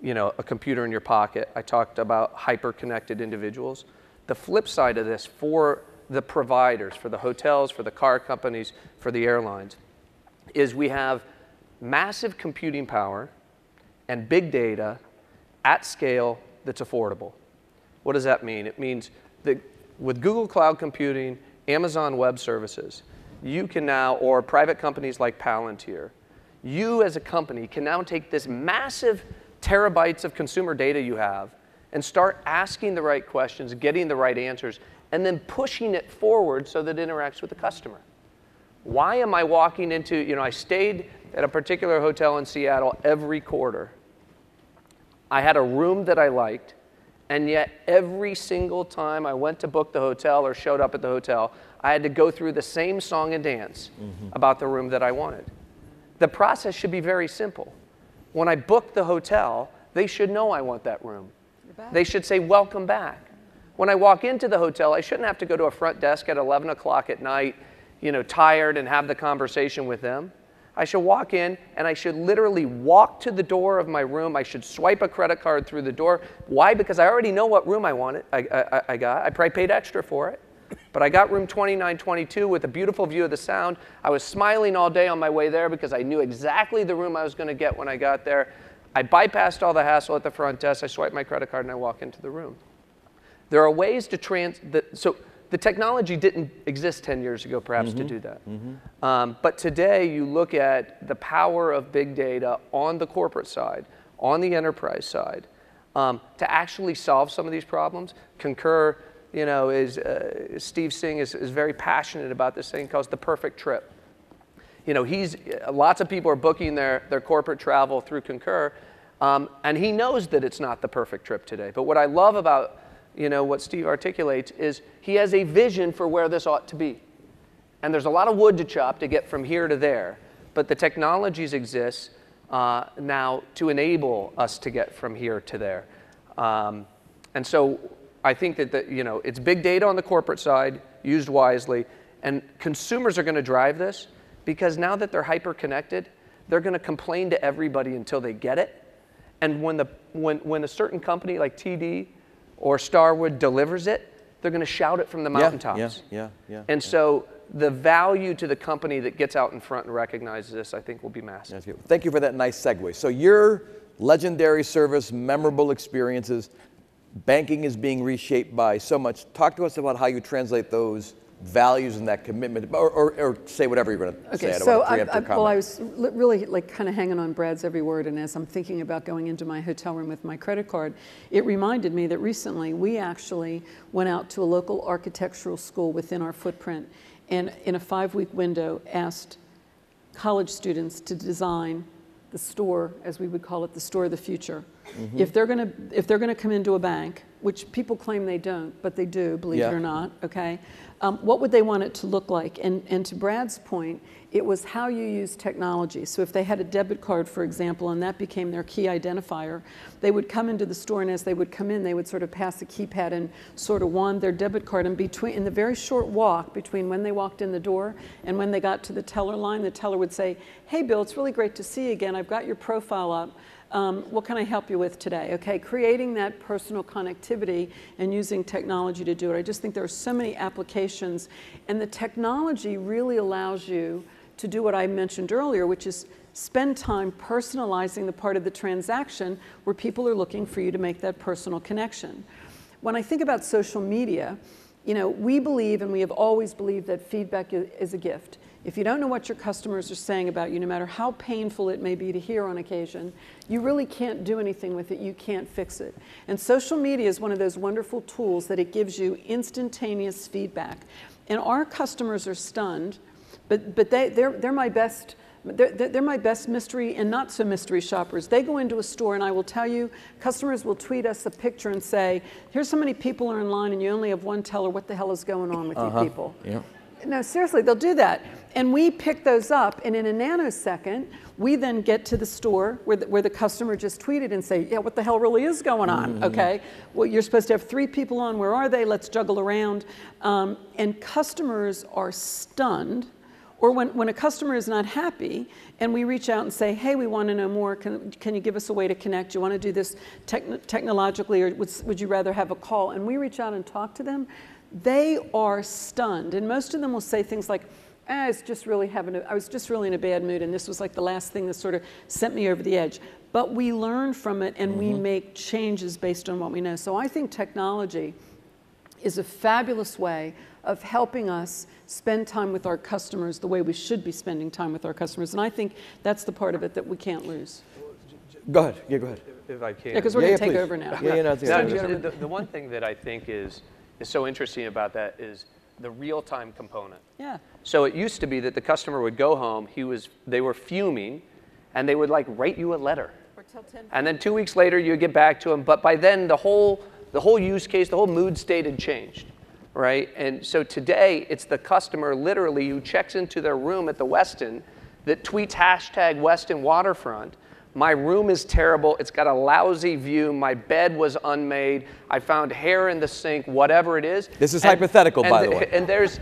a computer in your pocket. I talked about hyper-connected individuals. The flip side of this for the providers, for the hotels, for the car companies, for the airlines, is we have massive computing power and big data at scale that's affordable. What does that mean? It means that with Google Cloud Computing, Amazon Web Services, you can now, or private companies like Palantir, you as a company can now take this massive terabytes of consumer data you have and start asking the right questions, getting the right answers, and then pushing it forward so that it interacts with the customer. Why am I walking into, I stayed at a particular hotel in Seattle every quarter. I had a room that I liked, and yet every single time I went to book the hotel or showed up at the hotel, I had to go through the same song and dance about the room that I wanted. The process should be very simple. When I book the hotel, they should know I want that room. They should say, welcome back. When I walk into the hotel, I shouldn't have to go to a front desk at 11 o'clock at night, tired and have the conversation with them. I should walk in and I should literally walk to the door of my room. I should swipe a credit card through the door. Why? Because I already know what room I wanted. I got. I probably paid extra for it. But I got room 2922 with a beautiful view of the Sound. I was smiling all day on my way there because I knew exactly the room I was going to get when I got there. I bypassed all the hassle at the front desk. I swiped my credit card and I walk into the room. There are ways to so the technology didn't exist 10 years ago, perhaps, to do that. But today, you look at the power of big data on the corporate side, on the enterprise side, to actually solve some of these problems. Concur, Steve Singh is very passionate about this thing called the perfect trip. Lots of people are booking their corporate travel through Concur, and he knows that it's not the perfect trip today. But what I love about what Steve articulates is he has a vision for where this ought to be. And there's a lot of wood to chop to get from here to there. But the technologies exist now to enable us to get from here to there. And so I think that it's big data on the corporate side, used wisely. And consumers are going to drive this because now that they're hyper-connected, they're going to complain to everybody until they get it. And when a certain company like TD or Starwood delivers it, they're going to shout it from the mountaintops. And so the value to the company that gets out in front and recognizes this, I think, will be massive. Thank you for that nice segue. So your legendary service, memorable experiences, banking is being reshaped by so much. Talk to us about how you translate those values and that commitment, or say whatever you're going to say. Okay, so I was really kind of hanging on Brad's every word, and as I'm thinking about going into my hotel room with my credit card, it reminded me that recently we actually went out to a local architectural school within our footprint, and in a 5-week window asked college students to design the store, as we would call it, the store of the future. If they're going to come into a bank, which people claim they don't, but they do, believe it or not, okay? What would they want it to look like? And to Brad's point, it was how you use technology. So if they had a debit card, for example, and that became their key identifier, they would come into the store, and as they would come in, they would sort of pass a keypad and sort of wand their debit card. And in the very short walk between when they walked in the door and when they got to the teller line, the teller would say, "Hey, Bill, it's really great to see you again. I've got your profile up. What can I help you with today?" Okay, creating that personal connectivity and using technology to do it. I just think there are so many applications, and the technology really allows you to do what I mentioned earlier, which is spend time personalizing the part of the transaction where people are looking for you to make that personal connection. When I think about social media, you know, we believe, and we have always believed, that feedback is a gift. If you don't know what your customers are saying about you, no matter how painful it may be to hear on occasion, you really can't do anything with it. You can't fix it. And social media is one of those wonderful tools that it gives you instantaneous feedback. And our customers are stunned, but they're my best. They're my best mystery and not so mystery shoppers. They go into a store, and I will tell you, customers will tweet us a picture and say, here's how many people are in line and you only have one teller. What the hell is going on with you people? Yeah. No, seriously, they'll do that. And we pick those up, and in a nanosecond, we then get to the store where the customer just tweeted and say, yeah, what the hell really is going on, okay? Well, you're supposed to have 3 people on. Where are they? Let's juggle around. And customers are stunned. Or when a customer is not happy and we reach out and say, hey, we want to know more, can you give us a way to connect? You want to do this technologically, or would you rather have a call? And we reach out and talk to them, they are stunned. And most of them will say things like, I was just really in a bad mood, and this was like the last thing that sort of sent me over the edge. But we learn from it, and we make changes based on what we know. So I think technology is a fabulous way of helping us spend time with our customers the way we should be spending time with our customers. And I think that's the part of it that we can't lose. Go ahead. Yeah, go ahead. If I can. Yeah, because we're going to take please. over now. The one thing that I think is so interesting about that is the real-time component. Yeah. So it used to be that the customer would go home, they were fuming, and they would like write you a letter. Or tell 10 and then 2 weeks later, you get back to them. But by then, the whole use case, the whole mood state had changed, right? And so today, it's the customer literally who checks into their room at the Westin that tweets hashtag Westin Waterfront. My room is terrible. It's got a lousy view. My bed was unmade. I found hair in the sink, whatever it is. This is hypothetical, by the way. And there's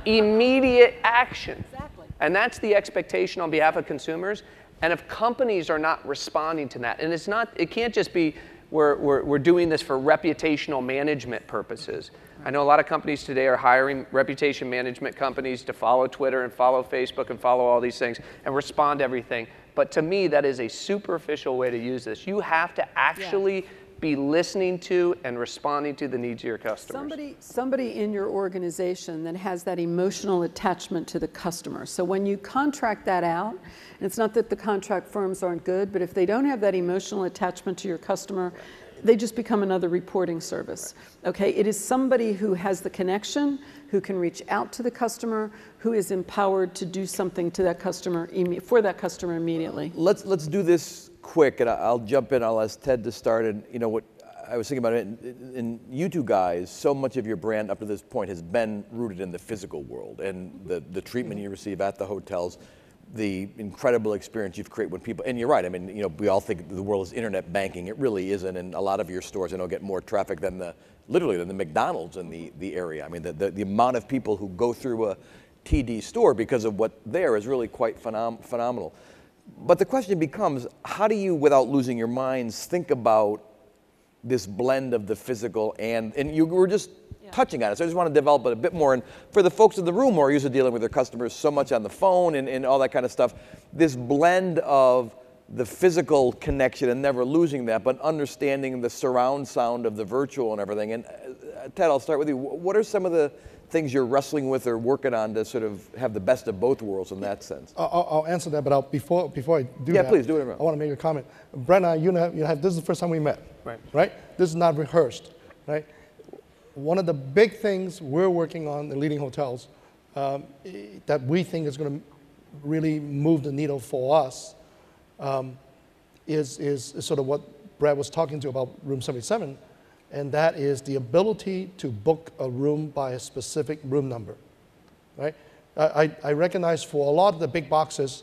immediate action. Exactly. And that's the expectation on behalf of consumers. And if companies are not responding to that, and it can't just be we're doing this for reputational management purposes. I know a lot of companies today are hiring reputation management companies to follow Twitter and follow Facebook and follow all these things and respond to everything. But to me, that is a superficial way to use this. You have to actually be listening to and responding to the needs of your customers. Somebody in your organization that has that emotional attachment to the customer. So when you contract that out, and it's not that the contract firms aren't good, but if they don't have that emotional attachment to your customer, they just become another reporting service. Okay, it is somebody who has the connection, who can reach out to the customer, who is empowered to do something to that customer for that customer immediately. Let's do this quick, and I'll jump in. I'll ask Ted to start. And you know what I was thinking about it. And you two guys, so much of your brand up to this point has been rooted in the physical world and the treatment you receive at the hotels, the incredible experience you've created when people, and you're right, I mean, you know, we all think the world is internet banking. It really isn't, and a lot of your stores, I know, get more traffic than literally than the McDonald's in the area. I mean, the amount of people who go through a TD store because of what there is really quite phenomenal. But the question becomes, how do you, without losing your minds, think about this blend of the physical and you were just touching on it, so I just want to develop it a bit more. And for the folks in the room who are used to dealing with their customers so much on the phone and all that kind of stuff, this blend of the physical connection and never losing that, but understanding the surround sound of the virtual and everything. And Ted, I'll start with you. What are some of the things you're wrestling with or working on to sort of have the best of both worlds in that sense? I'll answer that, but before I do that, yeah, please do it. I want to make a comment. Brent and I, this is the first time we met, right? This is not rehearsed, right? One of the big things we're working on in leading hotels that we think is going to really move the needle for us is sort of what Brad was talking to about Room 77, and that is the ability to book a room by a specific room number, right? I recognize for a lot of the big boxes,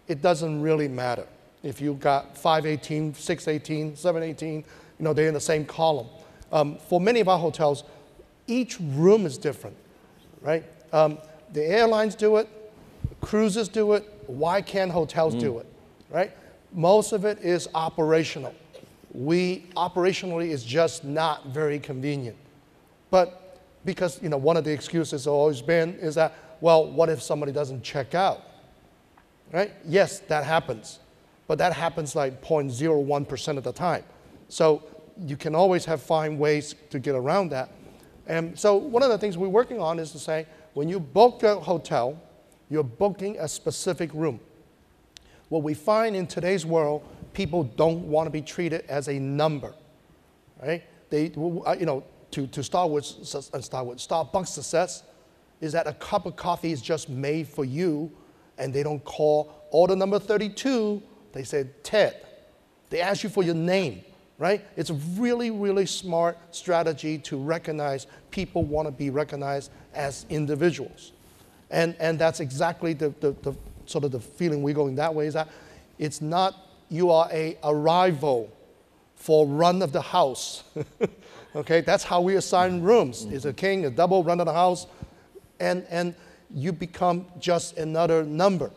it doesn't really matter. If you've got 518, 618, 718, you know, they're in the same column. For many of our hotels, each room is different, right? The airlines do it, cruises do it, why can't hotels do it, right? Most of it is operational. Operationally is just not very convenient. But because, you know, one of the excuses has always been is that, well, what if somebody doesn't check out, right? Yes, that happens, but that happens like 0.01% of the time. So you can always find ways to get around that. And so one of the things we're working on is to say, when you book a hotel, you're booking a specific room. What we find in today's world, people don't want to be treated as a number, right? They, to start with Starbucks success is that a cup of coffee is just made for you, and they don't call order number 32. They say Ted. They ask you for your name, right? It's a really, really smart strategy to recognize people want to be recognized as individuals. And that's exactly the sort of the feeling we're going that way, is that it's not you are a arrival for run of the house. Okay, that's how we assign rooms. It's a king, a double, run of the house, and you become just another number.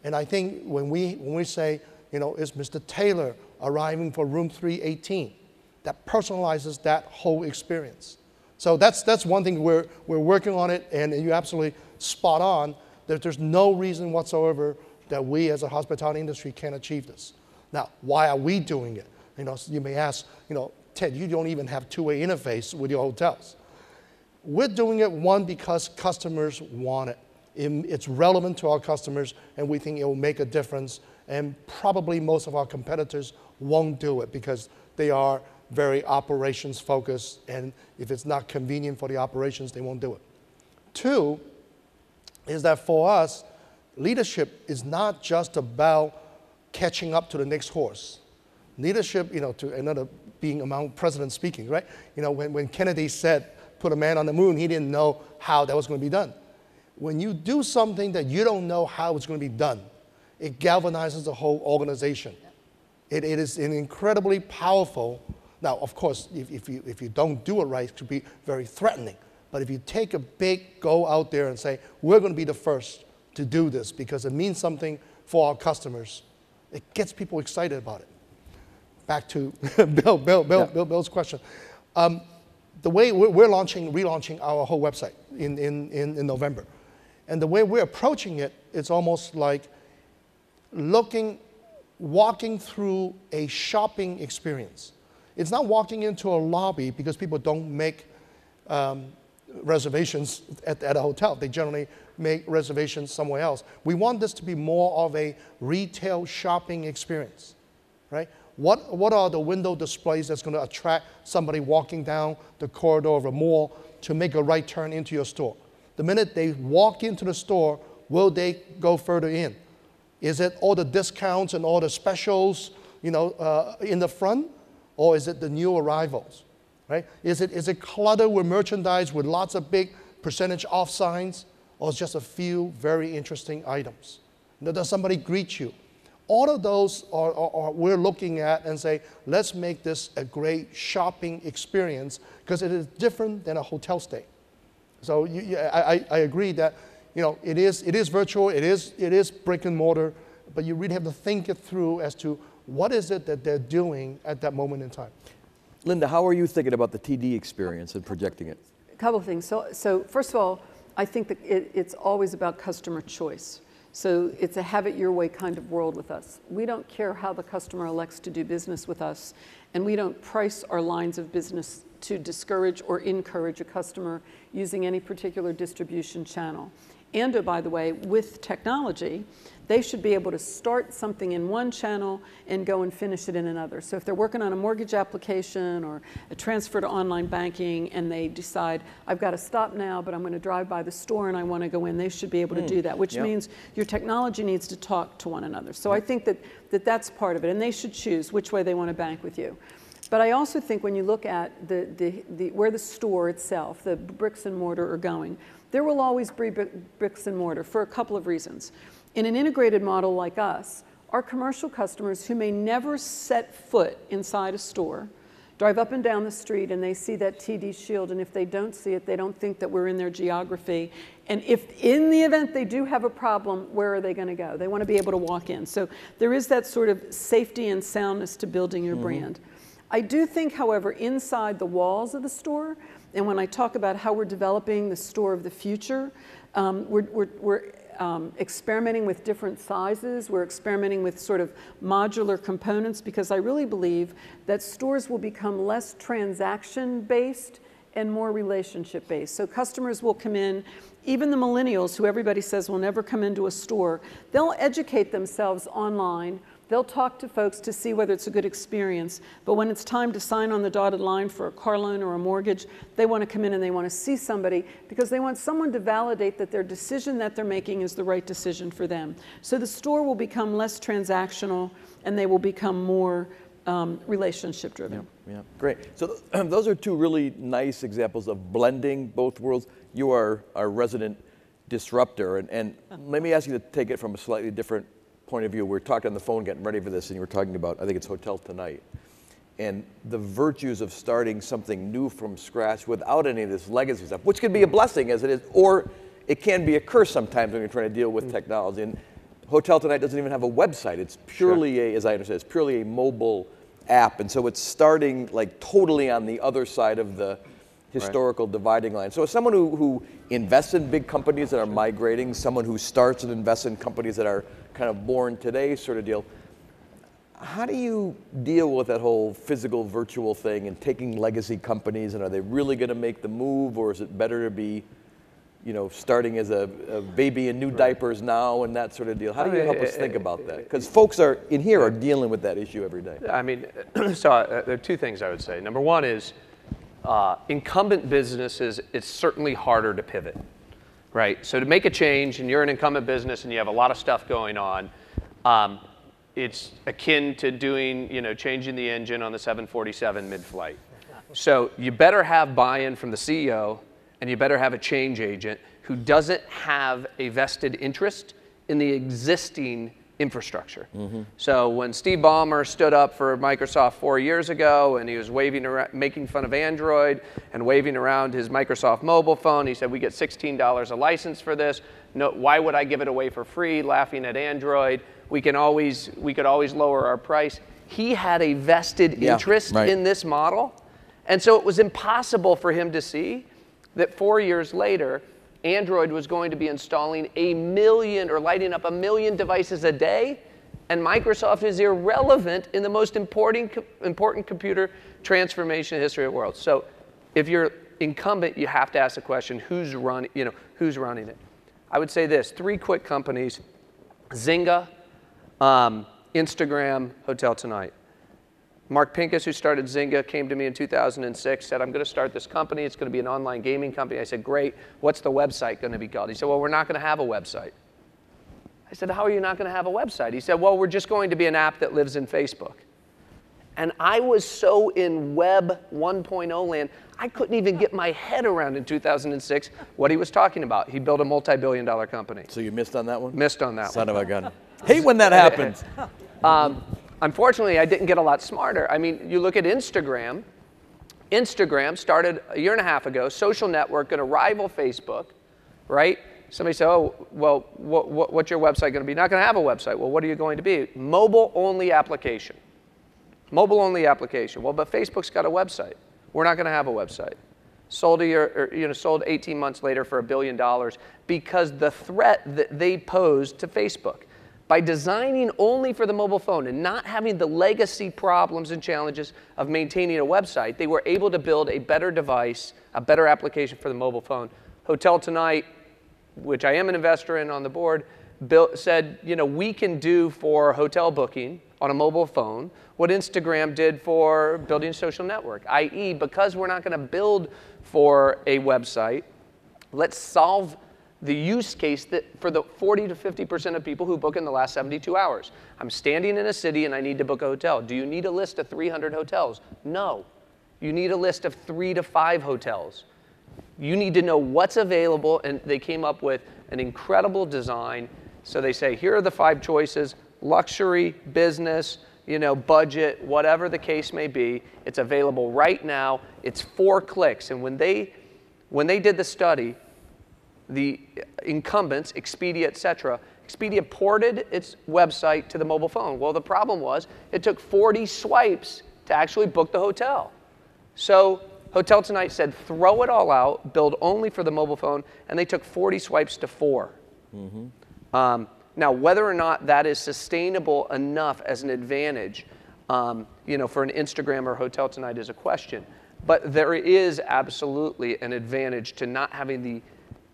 And I think when we say, is Mr. Taylor arriving for room 318, that personalizes that whole experience. So that's one thing we're working on it, and you're absolutely spot on that there's no reason whatsoever that we as a hospitality industry can't achieve this. Now, why are we doing it? You may ask, Ted, you don't even have two-way interface with your hotels. We're doing it, one, because customers want it. It's relevant to our customers, and we think it will make a difference. And probably most of our competitors won't do it because they are very operations focused, and if it's not convenient for the operations, they won't do it. Two, is that for us, leadership is not just about catching up to the next horse. Leadership, to another being among presidents speaking, right? When Kennedy said, put a man on the moon, he didn't know how that was going to be done. When you do something that you don't know how it's going to be done, it galvanizes the whole organization. It is an incredibly powerful. Now, of course, if you don't do it right, it could be very threatening. But if you take a big go out there and say, we're going to be the first to do this because it means something for our customers, it gets people excited about it. Back to Bill's question. The way we're relaunching our whole website in November. And the way we're approaching it, it's almost like walking through a shopping experience. It's not walking into a lobby because people don't make reservations at a hotel. They generally make reservations somewhere else. We want this to be more of a retail shopping experience, right? What are the window displays that's going to attract somebody walking down the corridor of a mall to make a right turn into your store? The minute they walk into the store, will they go further in? Is it all the discounts and all the specials, in the front, or is it the new arrivals, right? Is it cluttered with merchandise with lots of big percentage off signs, or it's just a few very interesting items? Does somebody greet you? All of those are we're looking at and say, let's make this a great shopping experience because it is different than a hotel stay. So I agree that it is virtual, it is brick and mortar, but you really have to think it through as to what is it that they're doing at that moment in time. Linda, how are you thinking about the TD experience and projecting it? A couple of things. So first of all, I think that it's always about customer choice. So it's a have it your way kind of world with us. We don't care how the customer elects to do business with us, and we don't price our lines of business to discourage or encourage a customer using any particular distribution channel. And by the way, with technology, they should be able to start something in one channel and go and finish it in another. So if they're working on a mortgage application or a transfer to online banking and they decide, I've got to stop now, but I'm going to drive by the store and I want to go in, they should be able to do that, which means your technology needs to talk to one another. So I think that's part of it, and they should choose which way they want to bank with you. But I also think when you look at where the store itself, the bricks and mortar are going, there will always be bricks and mortar for a couple of reasons. In an integrated model like us, our commercial customers who may never set foot inside a store drive up and down the street and they see that TD shield, and if they don't see it, they don't think that we're in their geography. And if in the event they do have a problem, where are they going to go? They want to be able to walk in. So there is that sort of safety and soundness to building your brand. I do think, however, inside the walls of the store, and when I talk about how we're developing the store of the future, we're experimenting with different sizes. We're experimenting with sort of modular components because I really believe that stores will become less transaction-based and more relationship-based. So customers will come in, even the millennials who everybody says will never come into a store, they'll educate themselves online. They'll talk to folks to see whether it's a good experience, but when it's time to sign on the dotted line for a car loan or a mortgage, they want to come in and they want to see somebody because they want someone to validate that their decision that they're making is the right decision for them. So the store will become less transactional and they will become more relationship driven. Yeah, great. So those are two really nice examples of blending both worlds. You are our resident disruptor, and let me ask you to take it from a slightly different point of view. We were talking on the phone getting ready for this, and you were talking about, I think it's Hotel Tonight, and the virtues of starting something new from scratch without any of this legacy stuff, which can be a blessing as it is, or it can be a curse sometimes when you're trying to deal with technology. And Hotel Tonight doesn't even have a website. It's purely as I understand, it's purely a mobile app, and so it's starting like totally on the other side of the historical dividing line. So as someone who invests in big companies that are migrating, someone who starts and invests in companies that are kind of born today sort of deal, how do you deal with that whole physical virtual thing and taking legacy companies, and are they really going to make the move, or is it better to be, you know, starting as a baby in new diapers now and that sort of deal? How do you help us think about that? Because folks are in here are dealing with that issue every day. I mean, so there are two things I would say. Number one is incumbent businesses, it's certainly harder to pivot, right? So to make a change, and you're an incumbent business and you have a lot of stuff going on, it's akin to doing, you know, changing the engine on the 747 mid-flight. So you better have buy-in from the CEO, and you better have a change agent who doesn't have a vested interest in the existing infrastructure. So when Steve Ballmer stood up for Microsoft 4 years ago, and he was waving around, making fun of Android and waving around his Microsoft mobile phone, he said, we get $16 a license for this. No, why would I give it away for free, laughing at Android? We could always lower our price. He had a vested interest in this model. And so it was impossible for him to see that 4 years later, Android was going to be installing 1 million or lighting up 1 million devices a day, and Microsoft is irrelevant in the most important computer transformation in the history of the world. So if you're incumbent, you have to ask the question, who's running it? I would say this, 3 quick companies, Zynga, Instagram, Hotel Tonight. Mark Pincus, who started Zynga, came to me in 2006, said, I'm going to start this company. It's going to be an online gaming company. I said, great. What's the website going to be called? He said, well, we're not going to have a website. I said, how are you not going to have a website? He said, well, we're just going to be an app that lives in Facebook. And I was so in Web 1.0 land, I couldn't even get my head around in 2006 what he was talking about. He built a multi-billion-dollar company. So you missed on that one? Missed on that one. Son of a gun. Hate when that happens. Unfortunately, I didn't get a lot smarter. I mean, you look at Instagram. Instagram started a year and a half ago, social network, going to rival Facebook, right? Somebody said, oh, well, what's your website going to be? Not going to have a website. Well, what are you going to be? Mobile-only application. Mobile-only application. Well, but Facebook's got a website. We're not going to have a website. Sold sold 18 months later for $1 billion because the threat that they posed to Facebook. By designing only for the mobile phone and not having the legacy problems and challenges of maintaining a website, they were able to build a better device, a better application for the mobile phone. Hotel Tonight, which I am an investor in on the board, said, you know, we can do for hotel booking on a mobile phone what Instagram did for building a social network, i.e., because we're not going to build for a website, let's solve the use case that for the 40 to 50% of people who book in the last 72 hours. I'm standing in a city and I need to book a hotel. Do you need a list of 300 hotels? No. You need a list of 3 to 5 hotels. You need to know what's available, and they came up with an incredible design. So they say, here are the 5 choices, luxury, business, you know, budget, whatever the case may be. It's available right now. It's 4 clicks. And when they did the study, the incumbents, Expedia, et cetera, Expedia ported its website to the mobile phone. Well, the problem was it took 40 swipes to actually book the hotel. So Hotel Tonight said, throw it all out, build only for the mobile phone, and they took 40 swipes to 4. Now, whether or not that is sustainable enough as an advantage, you know, for an Instagram or hotel tonight is a question. But there is absolutely an advantage to not having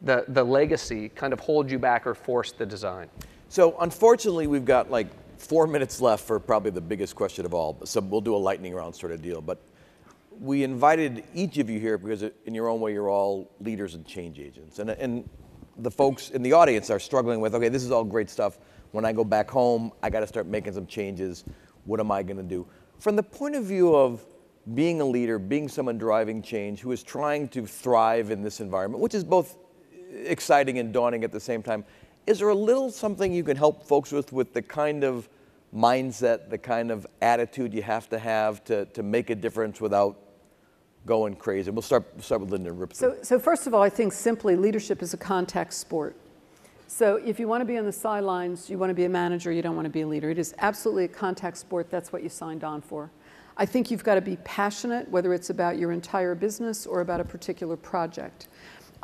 the legacy kind of hold you back or force the design. So unfortunately, we've got like 4 minutes left for probably the biggest question of all. So we'll do a lightning round sort of deal. But we invited each of you here because in your own way, you're all leaders and change agents. And the folks in the audience are struggling with, okay, this is all great stuff. When I go back home, I got to start making some changes. What am I going to do? From the point of view of being a leader, being someone driving change, who is trying to thrive in this environment, which is both exciting and daunting at the same time, is there a little something you can help folks with the kind of mindset, the kind of attitude you have to make a difference without going crazy? We'll start with Linda and rip through. So first of all, I think simply leadership is a contact sport. So if you want to be on the sidelines, you want to be a manager, you don't want to be a leader. It is absolutely a contact sport. That's what you signed on for. I think you've got to be passionate, whether it's about your entire business or about a particular project.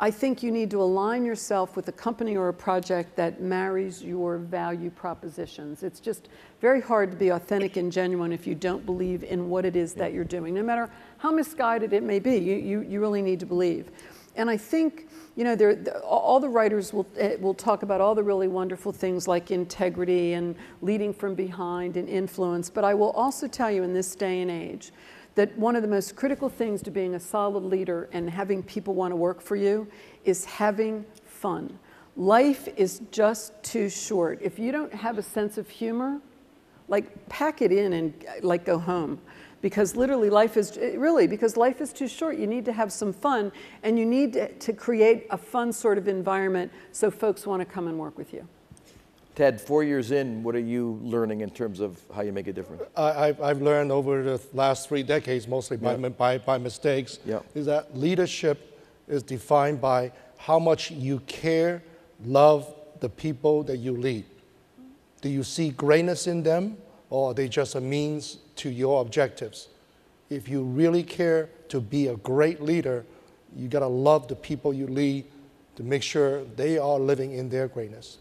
I think you need to align yourself with a company or a project that marries your value propositions. It's just very hard to be authentic and genuine if you don't believe in what it is that you're doing, no matter how misguided it may be. You really need to believe. And I think, you know, all the writers will talk about all the really wonderful things like integrity and leading from behind and influence. But I will also tell you in this day and age that one of the most critical things to being a solid leader and having people want to work for you is having fun. Life is just too short. If you don't have a sense of humor, like pack it in and like go home. Because literally life is too short. You need to have some fun, and you need to create a fun sort of environment so folks want to come and work with you. Ted, 4 years in, what are you learning in terms of how you make a difference? I've learned over the last 3 decades, mostly by mistakes, is that leadership is defined by how much you care, love the people that you lead. Do you see greatness in them, or are they just a means to your objectives? If you really care to be a great leader, you got to love the people you lead to make sure they are living in their greatness.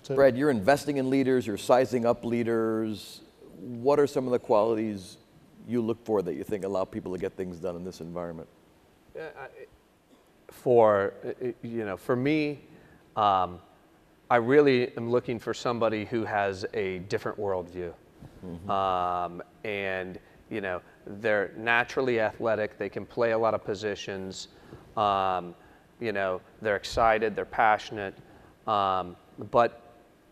So, Brad, you're investing in leaders, you're sizing up leaders. What are some of the qualities you look for that you think allow people to get things done in this environment? For me, I really am looking for somebody who has a different worldview. And, you know, they're naturally athletic, they can play a lot of positions, you know, they're excited, they're passionate, but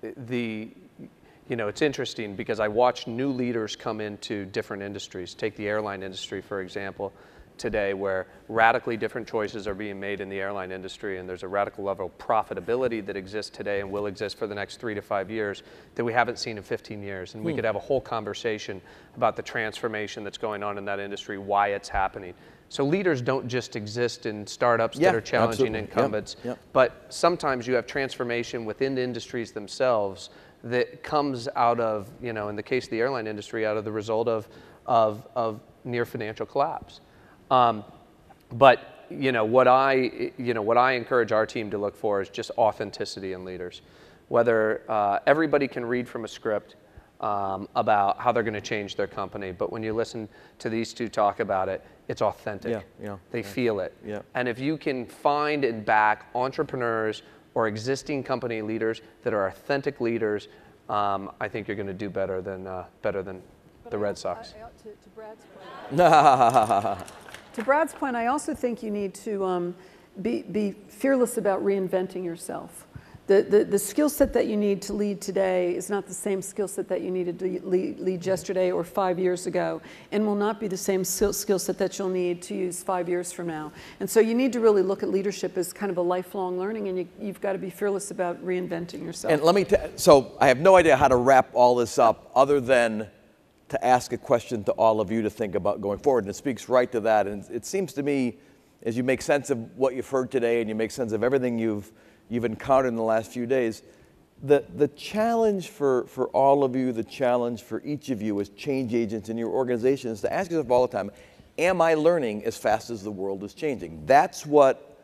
you know, it's interesting because I watch new leaders come into different industries. Take the airline industry, for example, today, where radically different choices are being made in the airline industry, and there's a radical level of profitability that exists today and will exist for the next 3 to 5 years that we haven't seen in 15 years. And we could have a whole conversation about the transformation that's going on in that industry, why it's happening. So leaders don't just exist in startups that are challenging incumbents, but sometimes you have transformation within the industries themselves that comes out of, you know, in the case of the airline industry, out of the result of near financial collapse. But you know what I encourage our team to look for is just authenticity in leaders. Whether everybody can read from a script about how they're going to change their company, but when you listen to these two talk about it, it's authentic. They feel it. And if you can find and back entrepreneurs or existing company leaders that are authentic leaders, I think you're going to do better than the Red Sox. To Brad's point. To Brad's point, I also think you need to be fearless about reinventing yourself. The skill set that you need to lead today is not the same skill set that you needed to lead yesterday or 5 years ago, and will not be the same skill set that you'll need to use 5 years from now. And so you need to really look at leadership as kind of a lifelong learning, and you've got to be fearless about reinventing yourself. And let me so I have no idea how to wrap all this up other than to ask a question to all of you to think about going forward, and it speaks right to that. And it seems to me, as you make sense of what you've heard today and you make sense of everything you've encountered in the last few days, the challenge for all of you, the challenge for each of you as change agents in your organization is to ask yourself all the time, am I learning as fast as the world is changing? That's what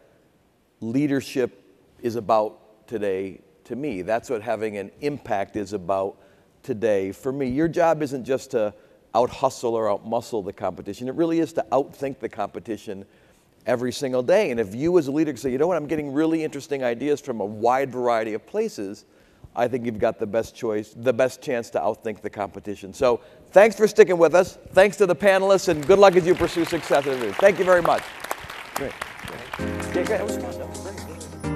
leadership is about today. to me. That's what having an impact is about today. For me, your job isn't just to out-hustle or out-muscle the competition. It really is to outthink the competition every single day. And if you as a leader can say, you know what, I'm getting really interesting ideas from a wide variety of places, I think you've got the best choice, the best chance to outthink the competition. So thanks for sticking with us. Thanks to the panelists, and good luck as you pursue success. Thank you very much. Great. Yeah, great. That was fun. That was great.